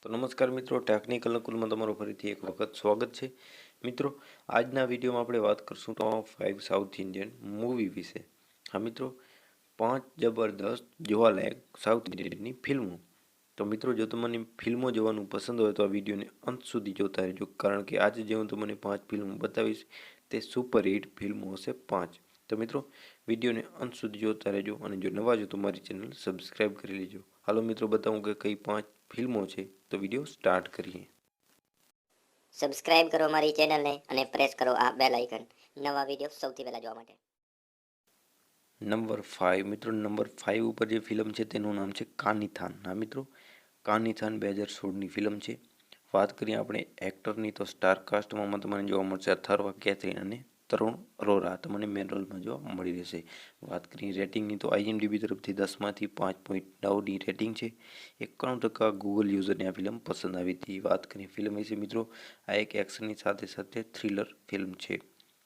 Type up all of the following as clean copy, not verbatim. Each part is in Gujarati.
તો નમસ્કાર મિત્રો, ટેકનિકલ નકુલમાં તમારું ફરીથી એક વખત સ્વાગત છે. મિત્રો, આજના વિડીયોમાં આપણે વાત કરશું ટોપ 5 સાઉથ ઇન્ડિયન મૂવી વિશે. હા મિત્રો, 5 જબરદસ્ત જોવાલાયક સાઉથ ઇન્ડિયનની ફિલ્મો. તો મિત્રો, જો તમને ફિલ્મો જોવાનું પસંદ હોય તો આ વિડીયોને અંત સુધી જોતા રહેજો, કારણ કે આજે જે હું તમને 5 ફિલ્મો બતાવીશ તે સુપરહિટ ફિલ્મો હશે 5. તો મિત્રો, વિડીયોને અંત સુધી જોતા રહેજો અને જો નવા છો તો મારી ચેનલ સબસ્ક્રાઈબ કરી લેજો. હાલો મિત્રો, બતાવું કે કઈ 5 ફિલ્મો છે. તો વિડીયો સ્ટાર્ટ કરીએ. સબસ્ક્રાઇબ કરો મારી ચેનલને અને પ્રેસ કરો આ બેલ આઇકન નવા વિડીયો સૌથી પહેલા જોવા માટે. નંબર 5 મિત્રો, નંબર 5 ઉપર જે ફિલ્મ છે તેનું નામ છે કાનીથાન. હા મિત્રો, કાનીથાન 2016ની ફિલ્મ છે. વાત કરીએ આપણે એક્ટરની તો સ્ટાર કાસ્ટમાં તમને જોવા મળશે અથર્વા કેથરીન અને તરુણ અરોરા તમને મેન રોલમાં જોવા મળી રહેશે. વાત કરીએ રેટિંગની તો IMDb તરફથી 10માંથી 5.9ની રેટિંગ છે. 91% ગૂગલ યુઝરને આ ફિલ્મ પસંદ આવી હતી. વાત કરીએ ફિલ્મ વિશે મિત્રો, આ એક એક્શનની સાથે સાથે થ્રિલર ફિલ્મ છે.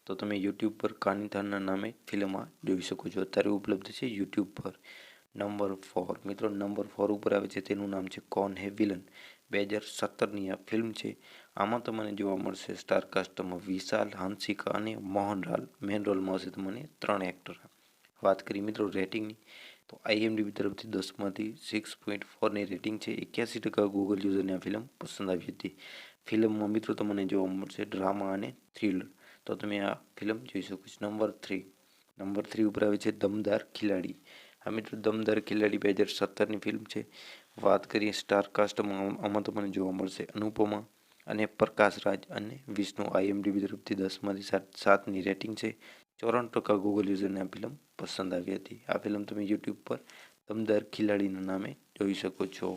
તો તમે યુટ્યુબ પર કાનીથાનના નામે ફિલ્મ જોઈ શકો છો. અત્યારે ઉપલબ્ધ છે યુટ્યુબ પર. નંબર 4 મિત્રો, નંબર 4 ઉપર આવે છે તેનું નામ છે કોન હે વિલન. 2017ની આ ફિલ્મ છે. આમાં તમને જોવા મળશે સ્ટાર કાસ્ટમાં વિશાલ, હાંસિકા અને મોહનલાલ. મેન રોલમાં હશે તમને 3 એક્ટર. વાત કરી મિત્રો રેટિંગની તો IMDb તરફથી 10માંથી 6.4ની રેટિંગ છે. 81% ગૂગલ યુઝરને આ ફિલ્મ પસંદ આવી હતી. ફિલ્મમાં મિત્રો તમને જોવા મળશે ડ્રામા અને થ્રિલર. તો તમે આ ફિલ્મ જોઈ શકો છો. નંબર 3 ઉપર આવે છે દમદાર ખિલાડી. આ મિત્રો, દમદાર ખિલાડી 2017ની ફિલ્મ છે. વાત કરીએ સ્ટાર કાસ્ટમાં આમાં તમને જોવા મળશે અનુપમા અને પ્રકાશ રાજ અને વિષ્ણુ. IMDb તરફથી 10માંથી 7ની રેટિંગ છે. 94% ગૂગલ યુઝરને આ ફિલ્મ પસંદ આવી હતી. આ ફિલ્મ તમે યુટ્યુબ પર દમદાર ખિલાડીના નામે જોઈ શકો છો.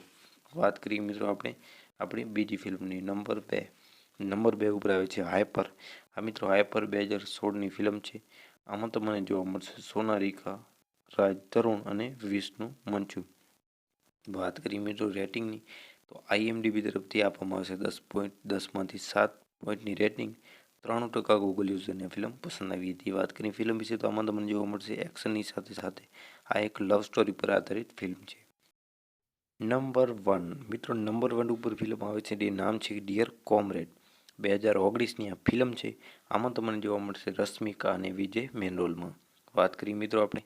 વાત કરીએ મિત્રો આપણે આપણી બીજી ફિલ્મની નંબર 2 ઉપર આવે છે હાઈપર. આ મિત્રો, હાઈપર 2016ની ફિલ્મ છે. આમાં તમને જોવા મળશે સોનારિકા રાજ, તરુણ અને વિષ્ણુ મંચુ. વાત કરીએ મિત્રો રેટિંગની તો IMDb તરફથી આપવામાં આવશે 10.10માંથી 7 પોઈન્ટની રેટિંગ. 93% ગૂગલ યુઝરને ફિલ્મ પસંદ આવી હતી. વાત કરીએ ફિલ્મ વિશે તો આમાં તમને જોવા મળશે એક્શનની સાથે સાથે આ એક લવ સ્ટોરી પર આધારિત ફિલ્મ છે. નંબર 1 મિત્રો, નંબર 1 ઉપર ફિલ્મ આવે છે તે નામ છે ડિયર કોમરેડ. 2019ની આ ફિલ્મ છે. આમાં તમને જોવા મળશે રશ્મિકા અને વિજય મેન રોલમાં. વાત કરીએ મિત્રો આપણે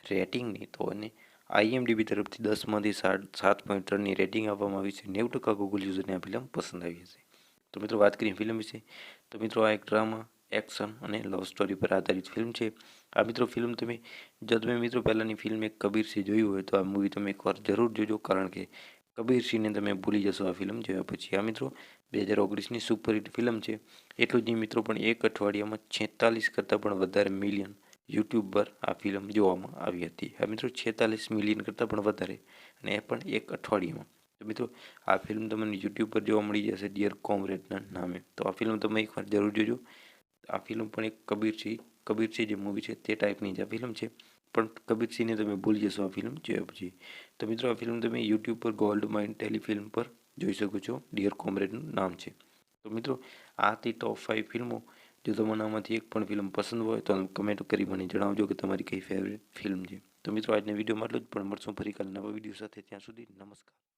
રેટિંગની તો અને IMDb તરફથી 10માંથી 7.3ની રેટિંગ આપવામાં આવી છે. 90% ગૂગલ યુઝરને આ ફિલ્મ પસંદ આવી હશે. તો મિત્રો વાત કરીએ ફિલ્મ વિશે તો મિત્રો, આ એક ડ્રામા, એક્શન અને લવ સ્ટોરી પર આધારિત ફિલ્મ છે. આ મિત્રો ફિલ્મ જો તમે મિત્રો પહેલાંની ફિલ્મ એક કબીર સિંહ જોયું હોય તો આ મૂવી તમે એકવાર જરૂર જોજો, કારણ કે કબીર સિંહને તમે ભૂલી જશો આ ફિલ્મ જોયા પછી. આ મિત્રો 2019ની સુપરહિટ ફિલ્મ છે. એટલું જ નહીં મિત્રો, પણ એક અઠવાડિયામાં 46 કરતાં પણ વધારે મિલિયન યુટ્યુબ પર આ ફિલ્મ જોવામાં આવી હતી. આ મિત્રો 46 મિલિયન કરતાં પણ વધારે, અને એ પણ એક અઠવાડિયામાં. તો મિત્રો, આ ફિલ્મ તમને યુટ્યુબ પર જોવા મળી જશે ડિયર કોમરેડના નામે. તો આ ફિલ્મ તમે એકવાર જરૂર જોજો. આ ફિલ્મ પણ એક કબીર સિંહ જે મૂવી છે તે ટાઈપની જ આ ફિલ્મ છે, પણ કબીર સિંહને તમે ભૂલી જશો આ ફિલ્મ જોયા પછી. તો મિત્રો, આ ફિલ્મ તમે યુટ્યુબ પર ગોલ્ડ માઇન ટેલિફિલ્મ પર જોઈ શકો છો. ડિયર કોમરેડનું નામ છે. તો મિત્રો, આ હતી ટોપ 5 ફિલ્મો. જો તમને આમાંથી એક પણ ફિલ્મ પસંદ હોય તો કમેન્ટ કરી મને જણાવજો કે તમારી કઈ ફેવરેટ ફિલ્મ છે. તો મિત્રો, આજના વિડીયોમાં એટલું જ, પણ મળશું ફરી કાલે નવા વિડીયો સાથે. ત્યાં સુધી નમસ્કાર.